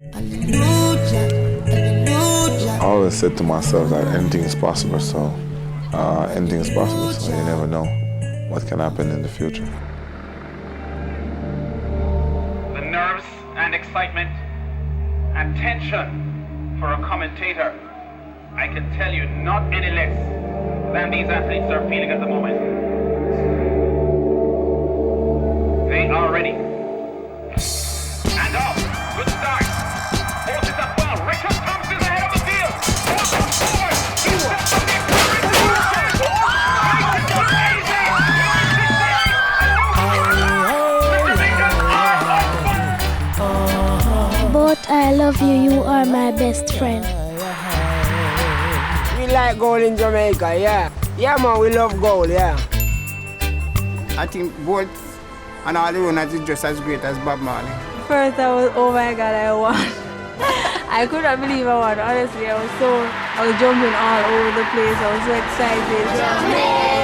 I always said to myself that anything is possible, so you never know what can happen in the future. The nerves and excitement and tension for a commentator, I can tell you not any less than these athletes are feeling at the moment. They are ready. And off. Good start. Horses up well. Richard Thompson is ahead of the field. Horse comes forward. He steps up the But I love you, you are my best friend. We like gold in Jamaica, yeah. Yeah, man, we love gold, yeah. I think Bolt and all the runners is just as great as Bob Marley. First I was, oh my God, I won. I could not believe I won, honestly. I was jumping all over the place. I was so excited.